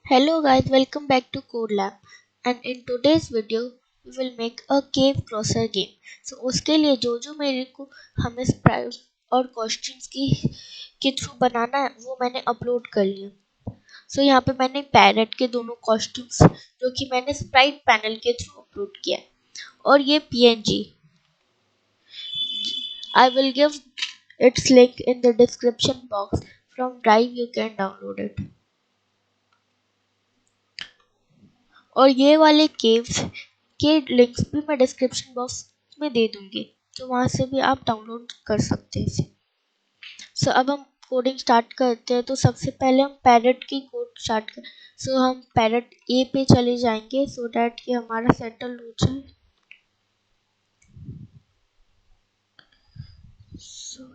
Hello guys, welcome back to Codelab and in today's video we will make a cave crosser game. So उसके लिए जो मेरे को हमें स्प्राइट और कॉस्ट्यूम्स के थ्रू बनाना है वो मैंने अपलोड कर लिया। सो यहाँ पे मैंने पैरेट के दोनों कॉस्ट्यूम्स जो कि मैंने स्प्राइट पैनल के थ्रू अपलोड किया है और ये PNG I will give its link in the description box. From Drive you can download it. और ये वाले केव्स के लिंक्स भी मैं डिस्क्रिप्शन बॉक्स में दे दूंगी, तो वहां से भी आप डाउनलोड कर सकते हैं इसे। सो अब हम कोडिंग स्टार्ट करते हैं। तो सबसे पहले हम पैरेट की कोड स्टार्ट कर। सो हम पैरेट ए पे चले जाएंगे सो डैट कि हमारा सेटल हो जाए। सो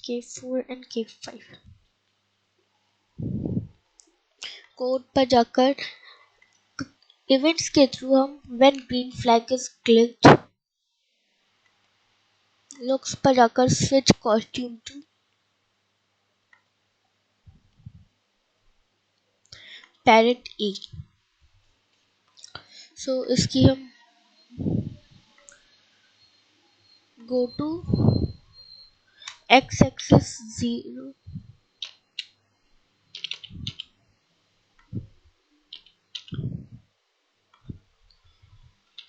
K4 एंड K5 कोड पर जाकर इवेंट्स के थ्रू हम when green flag is clicked looks पर जाकर स्विच कॉस्ट्यूम टू पैरेट ई। सो इसकी हम go to x axis 0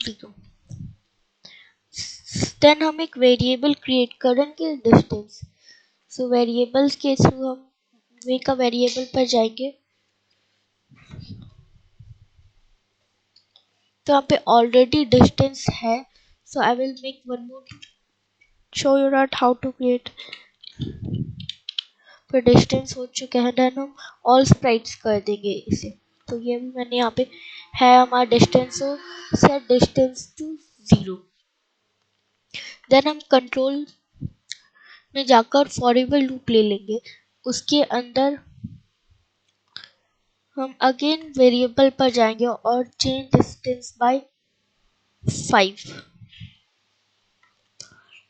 0। Then हम एक वेरिएबल क्रिएट करेंगे डिस्टेंस। सो वेरिएबल्स के थ्रू हम मेक अ वेरिएबल पर जाएंगे। तो यहाँ पे ऑलरेडी डिस्टेंस है। So I will make one more show you that how to create. फिर डिस्टेंस हो चुका है, देन हम ऑल स्प्राइट्स कर देंगे इसे। तो ये भी मैंने यहाँ पे है हमारा डिस्टेंस। हो सेट डिस्टेंस टू 0। देन हम कंट्रोल में जाकर फॉरएवर लूप ले लेंगे। उसके अंदर हम अगेन वेरिएबल पर जाएंगे और चेंज डिस्टेंस बाय 5।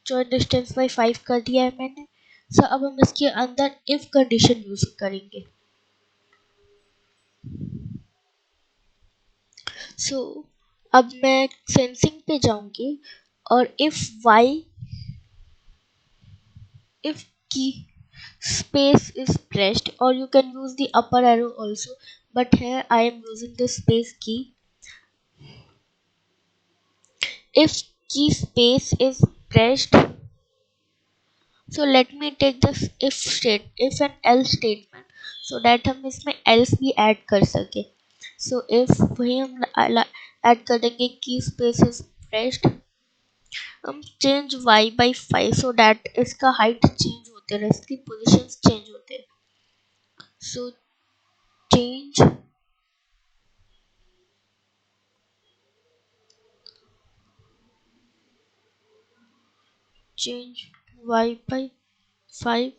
जो डिस्टेंस बाय 5 कर दिया है मैंने। सो अब हम इसके अंदर इफ कंडीशन यूज करेंगे। सो अब मैं सेंसिंग पे जाऊंगी और if key space is pressed, or you can use the upper arrow also, but here I am using the space key. If key space is pressed, so let me take this if and else statement so that हम इसमें else भी add कर सके। so if वही हम add कर देंगे की space is pressed, हम change y by 5 so that इसका हाइट चेंज होते रहे, इसकी पोजीशंस चेंज होते रहे। so change y by 5।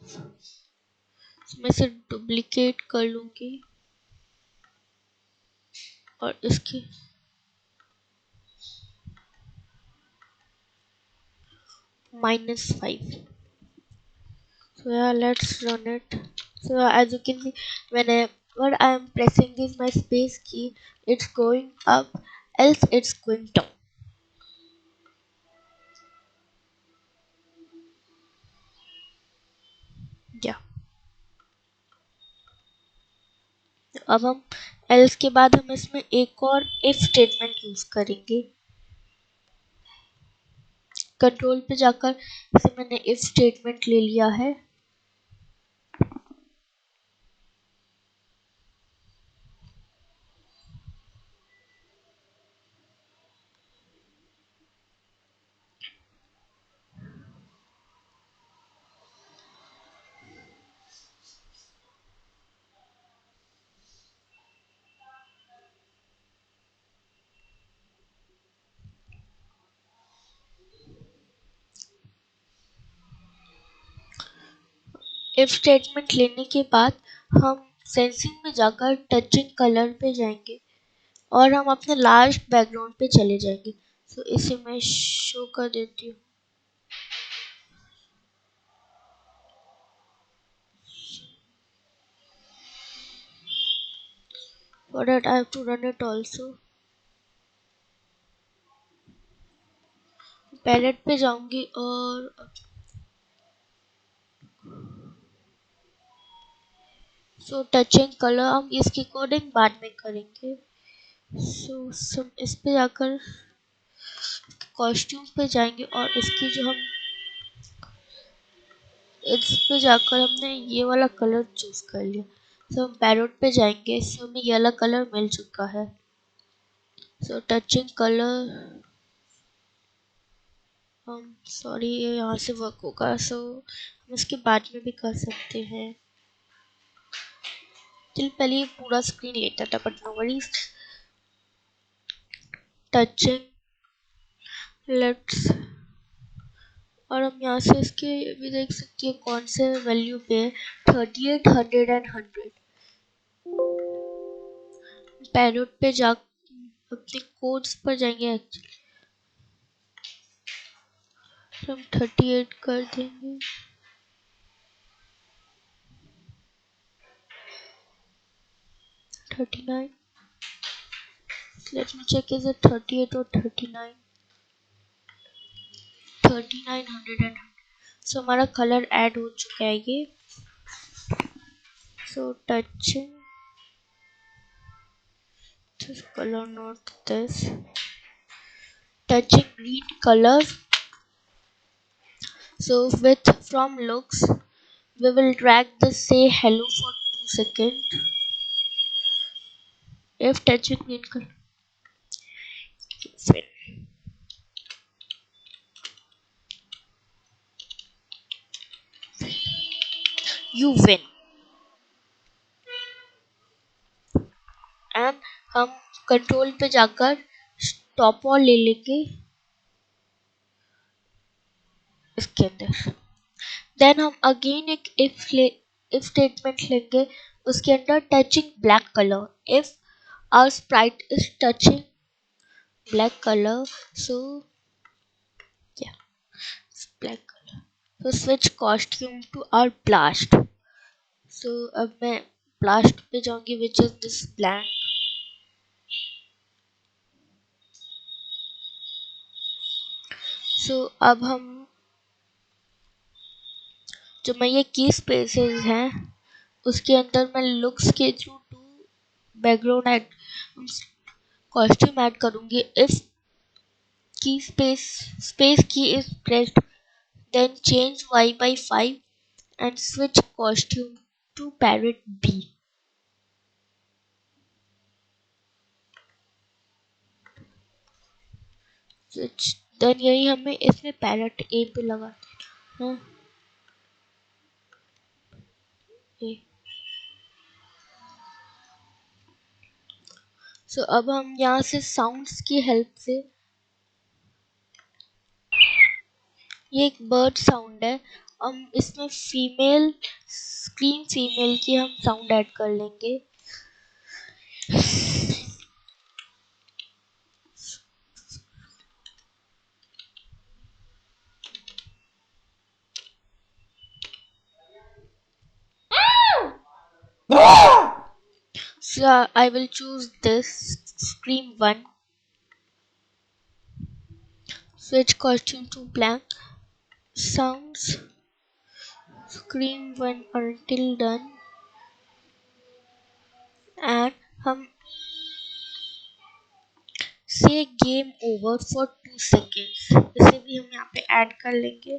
मैं इसे डुप्लीकेट कर लूंगी और इसके -5। so yeah, let's run it. So as you can see, whenever I am pressing this my space key, it's going up, else it's going down. Yeah, अब हम else के बाद हम इसमें एक और if स्टेटमेंट यूज करेंगे। कंट्रोल पे जाकर इसे मैंने if स्टेटमेंट ले लिया है। if स्टेटमेंट लेने के बाद हम सेंसिंग में जाकर टचिंग कलर पे जाएंगे और हम अपने लास्ट बैकग्राउंड पे चले जाएंगे। सो इसे मैं शो कर देती हूँ। For that I have to run it also. Palette पे जाऊंगी और टचिंग कलर हम इसकी कोडिंग बाद में करेंगे। इस पे जाकर कॉस्ट्यूम पे जाएंगे और इसकी जो हम इस पे जाकर हमने ये वाला कलर चूज कर लिया। हम पैरोट पे जाएंगे। हमें ये वाला कलर मिल चुका है। टचिंग कलर हम सॉरी ये यहाँ से वर्क होगा। हम इसके बाद में भी कर सकते हैं। चल पहले पूरा स्क्रीन लेता था but no worries. Touching let's और हम यहाँ से इसके भी देख सकते हैं कौन से वैल्यू पे 38, 100 एंड 100। पैरोट पे जा अपने कोड्स पर जाएंगे। हम 38 कर देंगे। 39 let me check is it 38 or 39 39 100 and हमारा कलर ऐड हो चुका है ये। Touching this color not this touching green color. With from looks we will drag the say hello for 2 seconds. If touching green color you win and हम control पे जाकर stop और ले लेंगे इसके अंदर। देन हम अगेन एक इफ स्टेटमेंट लेंगे। उसके अंदर touching black colour if our sprite is touching black colour yeah it's black color switch costume to our blast। अब मैं blast पे जाऊंगी which is this blank। अब हम जो मैं ये की स्पेसेस हैं उसके अंदर मैं लुक्स के through to background add costume add करूंगी। इफ की space key is pressed then change y by 5 and switch costume to parrot B। switch then यही हमें इसमें parrot A पे लगा देना है। अब हम यहाँ से साउंड्स की हेल्प से ये एक बर्ड साउंड है। हम इसमें फीमेल स्क्रीम फीमेल की हम साउंड ऐड कर लेंगे। I will choose this scream 1, switch costume to blank, sounds scream 1 until done and हम से गेम ओवर फॉर 2 seconds इसे भी हम यहाँ पे ऐड कर लेंगे।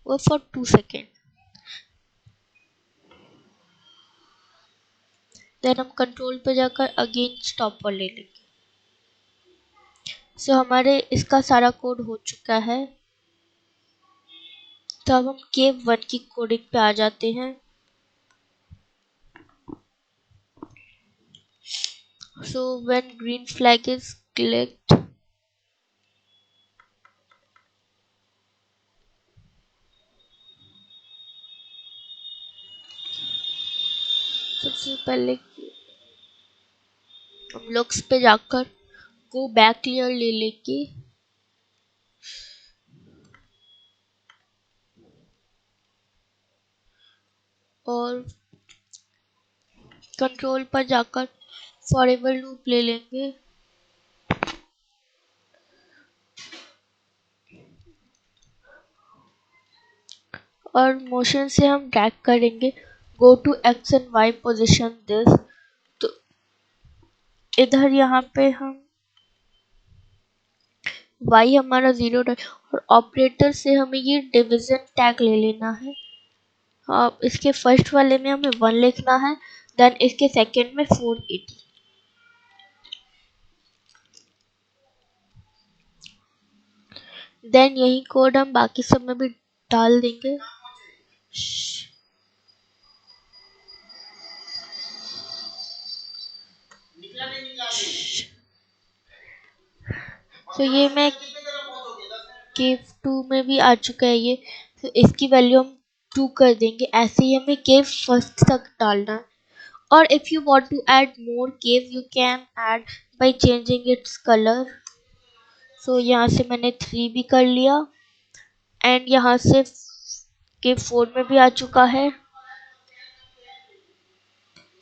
वो फॉर 2 seconds देन हम कंट्रोल पे जाकर अगेन स्टॉप पर ले लेंगे। हमारे इसका सारा कोड हो चुका है। तो अब हम केव 1 की कोडिंग पे आ जाते हैं। When green flag is clicked सबसे पहले हम लुक्स पे जाकर गो बैक लेयर ले लेंगे और कंट्रोल पर जाकर फॉरएवर लूप ले लेंगे और मोशन से हम ड्रैग करेंगे go to x and y position this. तो इधर यहाँ पे हम y हमारा 0 और ऑपरेटर से हमें ये डिवीजन टैग ले लेना है। अब इसके फर्स्ट वाले में हमें 1 लिखना है, देन इसके सेकंड में 480। देन यही कोड हम बाकी सब में भी डाल देंगे। तो ये मैं केव 2 में भी आ चुका है ये। तो इसकी वैल्यू हम 2 कर देंगे। ऐसे ही हमें केव फर्स्ट तक डालना है। और if you want to add more cave you can add by changing its colour. So यहाँ से मैंने 3 भी कर लिया एंड यहाँ से केव 4 में भी आ चुका है,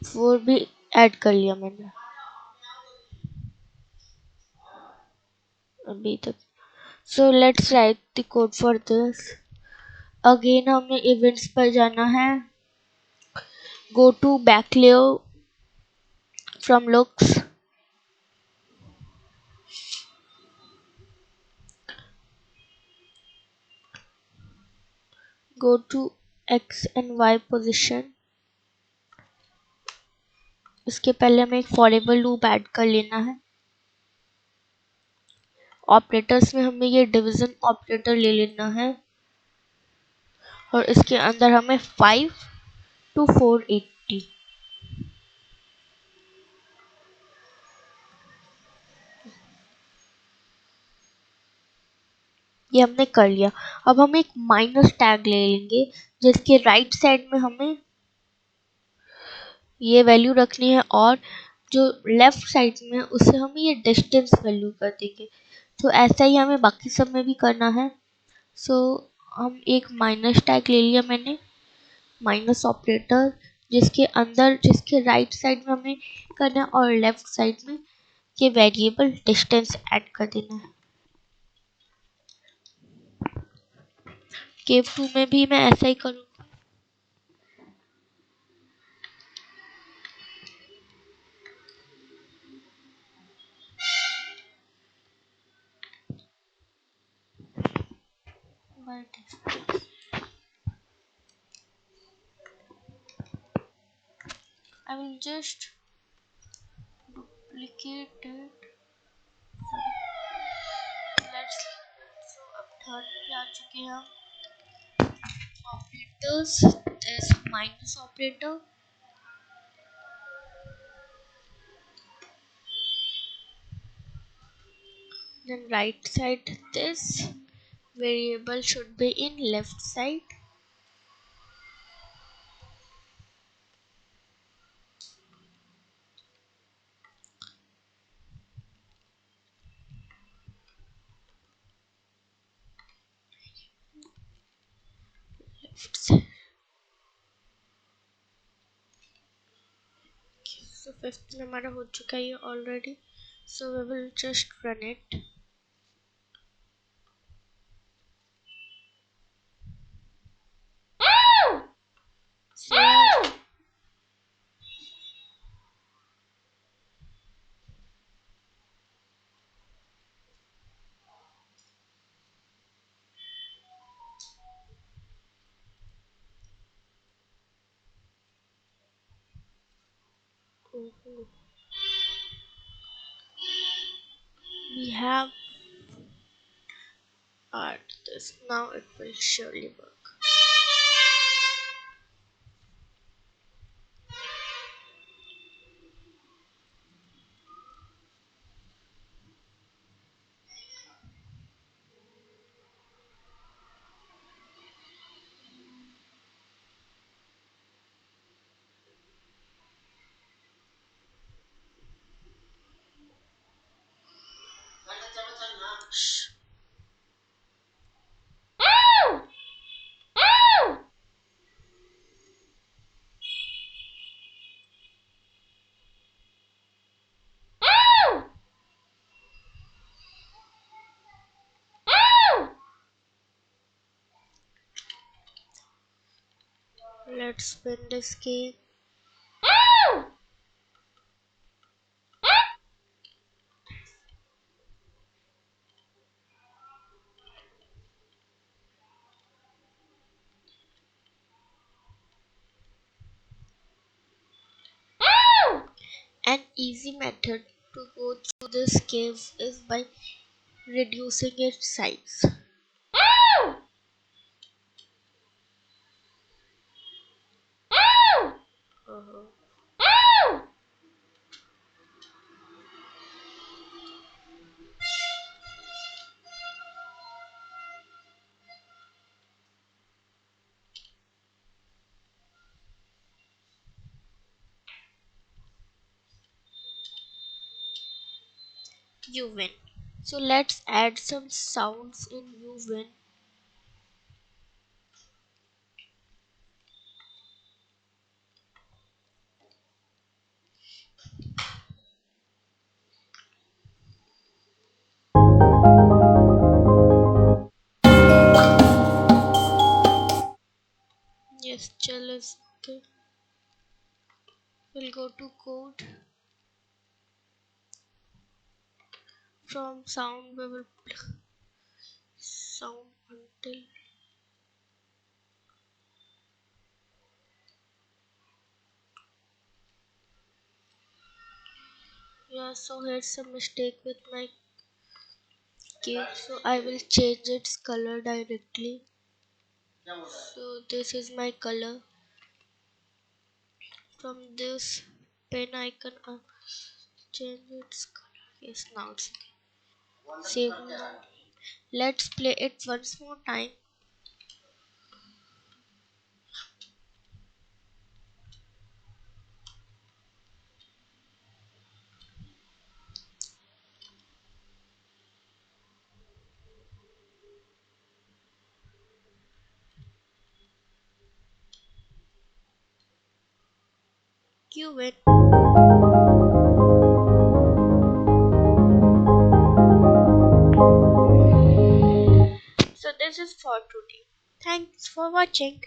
4 भी ऐड कर लिया मैंने अभी तक। So let's write the code for this. Again हमें इवेंट्स पर जाना है, go to back layer from looks, go to x and y position. इसके पहले हमें एक फॉरएवर लूप ऐड कर लेना है। ऑपरेटर्स में हमें ये डिवीजन ऑपरेटर ले लेना है और इसके अंदर हमें 5 to 480 ये हमने कर लिया। अब हम एक माइनस टैग ले लेंगे जिसके राइट साइड में हमें ये वैल्यू रखनी है और जो लेफ्ट साइड में उसे हम ये डिस्टेंस वैल्यू कर देंगे। तो ऐसा ही हमें बाकी सब में भी करना है। सो हम एक माइनस टैग ले लिया मैंने, माइनस ऑपरेटर जिसके अंदर जिसके राइट साइड में हमें करना है और लेफ्ट साइड में ये वेरिएबल डिस्टेंस ऐड कर देना है। केव 2 में भी मैं ऐसा ही करूँगा। I will just duplicate it. Let's so अब थर्ड पे आ चुके हैं हम। Operators this minus operator, then right side this variable should be in left side. Left side. So 15 हमारा हो चुका है already. So we will just run it. So we have this. Now it will surely work. Shh. Let's win this game. An easy method to go through this cave is by reducing its size. Uh-huh. You win. So let's add some sounds in you win. Yes, chalo. Okay. We'll go to code. From sound we will sound until. Yeah, so here's a mistake with my cave, so I will change its color directly. So this is my color. From this pen icon, change its color. Yes, now it's okay. Save now. Let's play it once more time. You win. So this is for today. Thanks for watching.